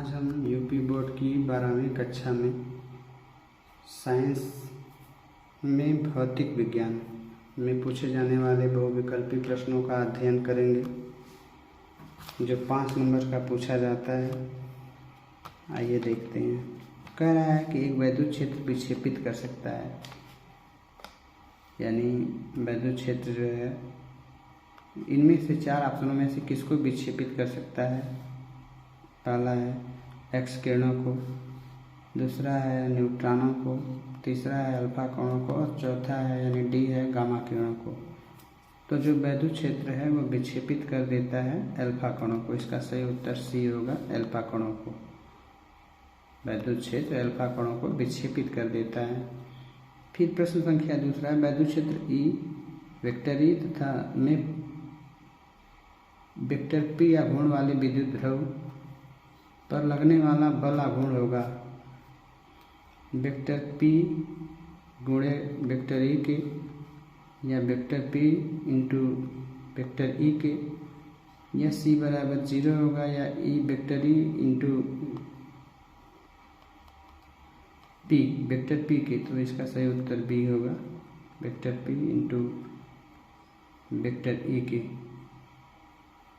आज हम UP board की 12वीं कक्षा में साइंस में भौतिक विज्ञान में पूछे जाने वाले बहुविकल्पी प्रश्नों का अध्ययन करेंगे, जो 5 नंबर का पूछा जाता है। आइए देखते हैं। कह रहा है कि एक वैद्युत क्षेत्र विक्षेपित कर सकता है, यानी वैद्युत क्षेत्र जो है इनमें से 4 ऑप्शनों में से किसको विक्षेपित कर सकता है। पहला है एक्स किरणों को, दूसरा है न्यूट्रॉनों को, तीसरा है अल्फा कणों को और चौथा है यानी डी है गामा किरणों को। तो जो वैद्युत क्षेत्र है वो विक्षेपित कर देता है अल्फा कणों को। इसका सही उत्तर सी होगा, अल्फा कणों को। वैद्युत क्षेत्र अल्फा कणों को विक्षेपित कर देता है। फिर प्रश्न संख्या दूसरा है वैद्युत क्षेत्र ई वेक्टर ई तथा में वेक्टर पी आघूर्ण वाले विद्युत ध्रुव पर लगने वाला बल आघूर्ण होगा वेक्टर पी गुणे वेक्टर ई के, या vector P into vector E के, या सी बराबर 0 होगा, या E vector E into P vector P के। तो इसका सही उत्तर बी होगा, vector P into vector E के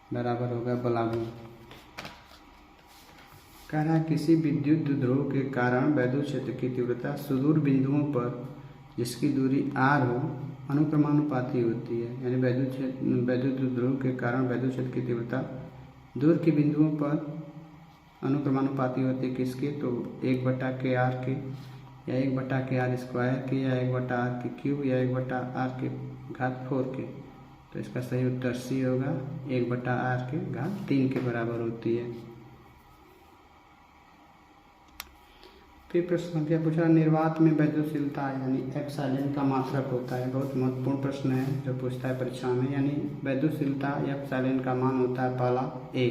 बराबर होगा बल आघूर्ण। कह रहा है किसी विद्युत ध्रुव के कारण वैद्युत क्षेत्र की तीव्रता सुदूर बिंदुओं पर जिसकी दूरी r हो अनुक्रमानुपाती होती है। यानी वैद्युत ध्रुव के कारण वैद्युत क्षेत्र की तीव्रता दूर के बिंदुओं पर अनुक्रमानुपाती होती है किसके, तो 1/kr के, या 1/kr स्क्वायर के, या 1/r के क्यूब, या 1/r के घात 4 के। तो इसका सही उत्तर सी होगा, 1/r के घात 3 के बराबर होती है। फिर प्रश्न संख्या पूछा निर्वात में वैद्युतशीलता यानी एप्सिलॉन का मात्रक होता है। बहुत महत्वपूर्ण प्रश्न है जो पूछता है परीक्षा में। यानी वैद्युतशीलता एप्सिलॉन का मान होता है पहला ए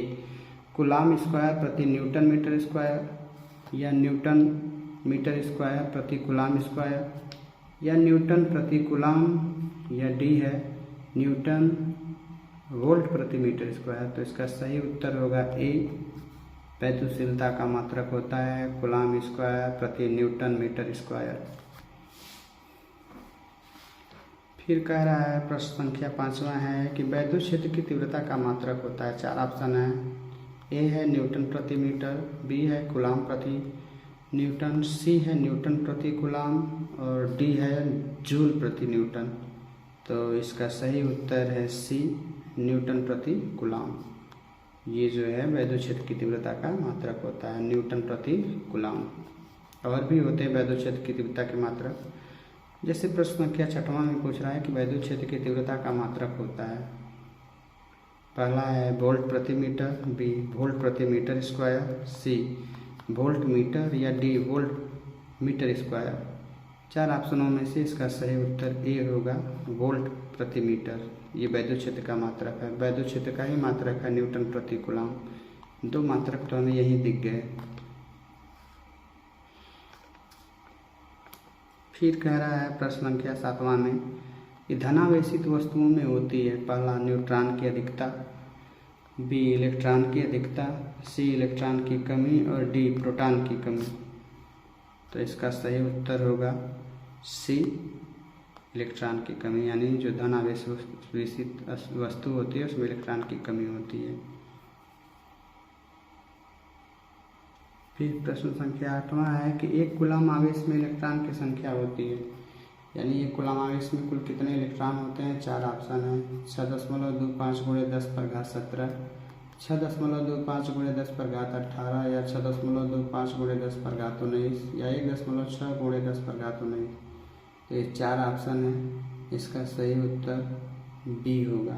कूलाम स्क्वायर प्रति न्यूटन मीटर स्क्वायर, या न्यूटन मीटर स्क्वायर प्रति कूलाम स्क्वायर, या न्यूटन प्रति कूलाम, या डी है न्यूटन वोल्ट प्रति मीटर स्क्वायर। तो इसका सही उत्तर होगा ए वैद्युतशीलता का मात्रक होता है कूलाम स्क्वायर प्रति न्यूटन मीटर स्क्वायर। फिर कह रहा है प्रश्न संख्या 5वां है कि वैद्युत क्षेत्र की तीव्रता का मात्रक होता है। 4 ऑप्शन है। ए है न्यूटन प्रति मीटर, बी है कूलाम प्रति न्यूटन, सी है न्यूटन प्रति कूलाम और डी है जूल प्रति न्यूटन। तो इसका सही उत्तर है सी न्यूटन प्रति कूलाम। ये जो है वैद्युत क्षेत्र की तीव्रता का मात्रक होता है न्यूटन प्रति कूलाम। और भी होते हैं वैद्युत क्षेत्र की तीव्रता के मात्रक। जैसे प्रश्न संख्या 6वां में पूछ रहा है कि वैद्युत क्षेत्र की तीव्रता का मात्रक होता है। पहला है वोल्ट प्रति मीटर, बी वोल्ट प्रति metre square, C volt metre, या डी वोल्ट मीटर स्क्वायर। 4 ऑप्शनों में से इसका सही उत्तर ए होगा वोल्ट प्रति मीटर। ये वैद्युत क्षेत्र का मात्रक है। वैद्युत क्षेत्र का ही मात्रक है न्यूटन प्रति कूलाम। 2 मात्रक तो हमें यही दिख गए। फिर कह रहा है प्रश्न संख्या 7वां में कि धनावेशित वस्तुओं में होती है पहला न्यूट्रॉन की अधिकता, बी इलेक्ट्रॉन की अधिकता, सी इलेक्ट्रॉन की कमी और डी प्रोटॉन की कमी। तो इसका सही उत्तर होगा सी इलेक्ट्रॉन की कमी। यानी जो धनावेशित वस्तु होती है उसमें इलेक्ट्रॉन की कमी होती है। फिर प्रश्न संख्या 8वां है कि एक कूलाम आवेश में इलेक्ट्रॉन की संख्या होती है। यानी एक कूलाम आवेश में कुल कितने इलेक्ट्रॉन होते हैं। 4 ऑप्शन है। 6.25 × 10⁻17, 6.25 × 10⁻18, या 6.25 × 10⁻19, या 1.6 × 10⁻19। तो ये 4 ऑप्शन है। इसका सही उत्तर बी होगा।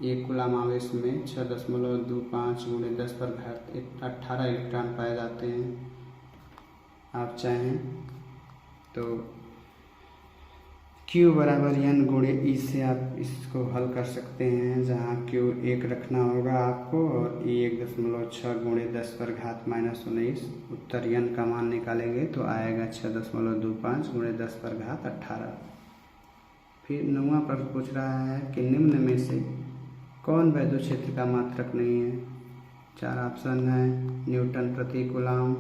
एक कूलाम आवेश में 6.25 × 10⁻18 इलेक्ट्रॉन पाए जाते हैं। आप चाहें तो Q बराबर n गुणे ई से आप इसको हल कर सकते हैं, जहाँ Q 1 रखना होगा आपको और E 1.6 × 10⁻−19। उत्तर n का मान निकालेंगे तो आएगा 6.25 × 10⁻18। फिर 9वां प्रश्न पूछ रहा है कि निम्न में से कौन वैद्युत क्षेत्र का मात्रक नहीं है। चार ऑप्शन है न्यूटन प्रति कूलाम,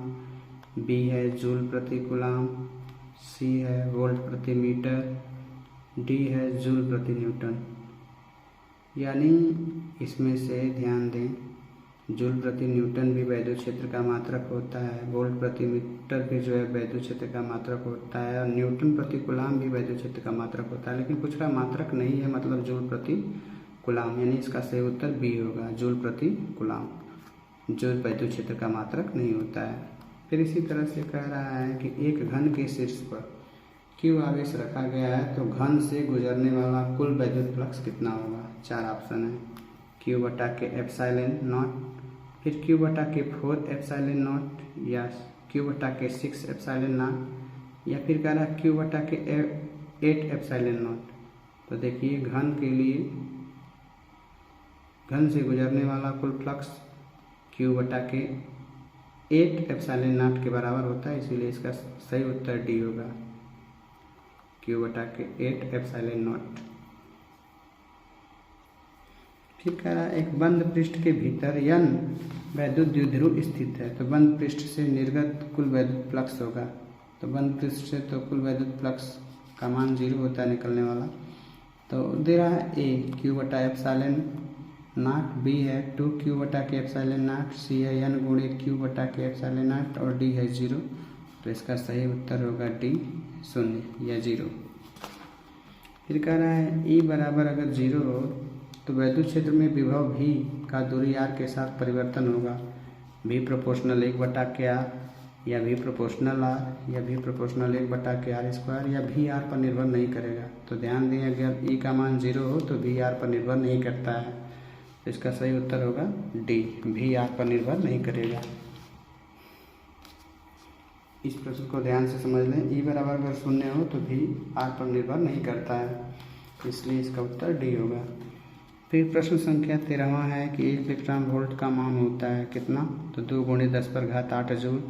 बी है जूल प्रति कूलाम, सी है वोल्ट प्रति मीटर, डी है जूल प्रति न्यूटन। यानी इसमें से ध्यान दें, जूल प्रति न्यूटन भी वैद्युत क्षेत्र का मात्रक होता है, वोल्ट प्रति मीटर भी जो है वैद्युत क्षेत्र का मात्रक होता है, और न्यूटन प्रति कूलाम भी वैद्युत क्षेत्र का मात्रक होता है। लेकिन कुछ का मात्रक नहीं है, मतलब जूल प्रति कूलाम, यानी इसका सही उत्तर बी होगा, जूल प्रति कूलाम, जो वैद्युत क्षेत्र का मात्रक नहीं होता है। फिर इसी तरह से कह रहा है कि एक घन के शीर्ष पर Q आवेश रखा गया है, तो घन से गुजरने वाला कुल वैद्युत फ्लक्स कितना होगा। चार ऑप्शन है Q बटा के एप्सिलॉन नॉट, फिर Q बटा के 4 एप्सिलॉन नॉट, या Q बटा के 6 एप्सिलॉन नॉट, या फिर कह रहा है Q बटा के 8 एप्सिलॉन नॉट। तो देखिए घन के लिए घन से गुजरने वाला कुल फ्लक्स Q बटा के 8 एप्सिलॉन नॉट के बराबर होता है, इसीलिए इसका सही उत्तर डी होगा, Q बटा के 8 एप्सिलॉन नॉट। फिर कह रहा है एक बंद पृष्ठ के भीतर N वैद्युत द्विध्रुव स्थित है, तो बंद पृष्ठ से निर्गत कुल वैद्युत फ्लक्स होगा। तो बंद पृष्ठ से तो कुल वैद्युत फ्लक्स का मान 0 होता है निकलने वाला। तो दे रहा है ए Q बटा एप्सिलॉन नॉट, बी है 2Q बटा के एप्सिलॉन नॉट, सी है N गुणे Q बटा के एप्सिलॉन नॉट, और डी है 0। तो इसका सही उत्तर होगा डी 0 या 0। फिर कह रहा है ई बराबर अगर 0 हो तो वैद्युत क्षेत्र में विभव भी का दूरी r के साथ परिवर्तन होगा। भी प्रोपोर्शनल 1 बटा के r, या भी प्रोपोर्शनल r, या भी प्रोपोर्शनल 1 बटा के r स्क्वायर, या भी r पर निर्भर नहीं करेगा। तो ध्यान दें, अगर ई का मान 0 हो तो भी r पर निर्भर नहीं करता है, तो इसका सही उत्तर होगा डी, भी r पर निर्भर नहीं करेगा। इस प्रश्न को ध्यान से समझ लें, ई बराबर अगर 0 हो तो भी r पर निर्भर नहीं करता है, इसलिए इसका उत्तर डी होगा। फिर प्रश्न संख्या 13वां है कि 1 इलेक्ट्रॉन वोल्ट का मान होता है कितना। तो 2 गुणे 10 पर घात 8 जूल,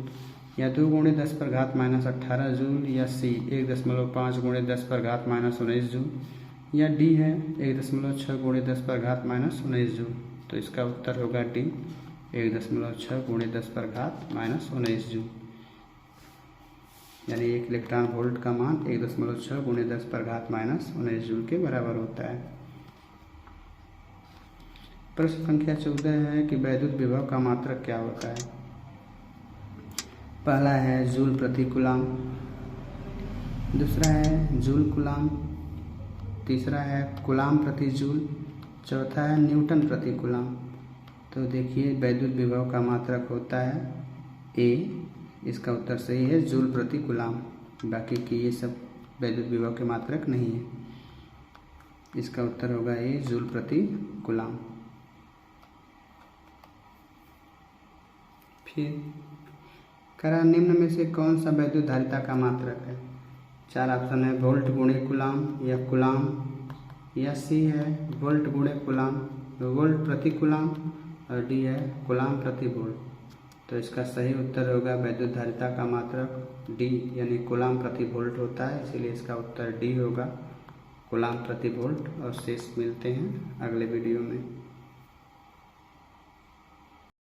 या 2 गुणे 10 पर घात माइनस 18 जूल, या सी 1.5 गुणे 10 पर घात माइनस 19 जूल, या डी है 1.6 गुणे 10 पर घात माइनस 19 जूल। तो इसका उत्तर होगा डी, 1.6 गुणे 10 पर घात माइनस 19 जूल, यानी 1 इलेक्ट्रॉन वोल्ट का मान 1.6 गुणे 10 पर घात माइनस 19 जूल के बराबर होता है। प्रश्न संख्या 14 है कि वैद्युत विभव का मात्रक क्या होता है। पहला है जूल प्रति कूलाम, दूसरा है जूल कूलाम, तीसरा है कूलाम प्रति जूल, चौथा है न्यूटन प्रति कूलाम। तो देखिए वैद्युत विभव का मात्रक होता है ए, इसका उत्तर सही है जूल प्रति कूलाम, बाकी की ये सब वैद्युत विभव के मात्रक नहीं है। इसका उत्तर होगा ए, जूल प्रति कूलाम। फिर करा निम्न में से कौन सा वैद्युत धारिता का मात्रक है। चार ऑप्शन है वोल्ट गुणे कूलाम, या कूलाम, या सी है वोल्ट गुणे कूलाम, वोल्ट प्रति कूलाम, और डी है कूलाम प्रति वोल्ट। तो इसका सही उत्तर होगा वैद्युत धारिता का मात्रक डी, यानी कूलाम प्रति वोल्ट होता है, इसीलिए इसका उत्तर डी होगा, कूलाम प्रति वोल्ट। और शेष मिलते हैं अगले वीडियो में।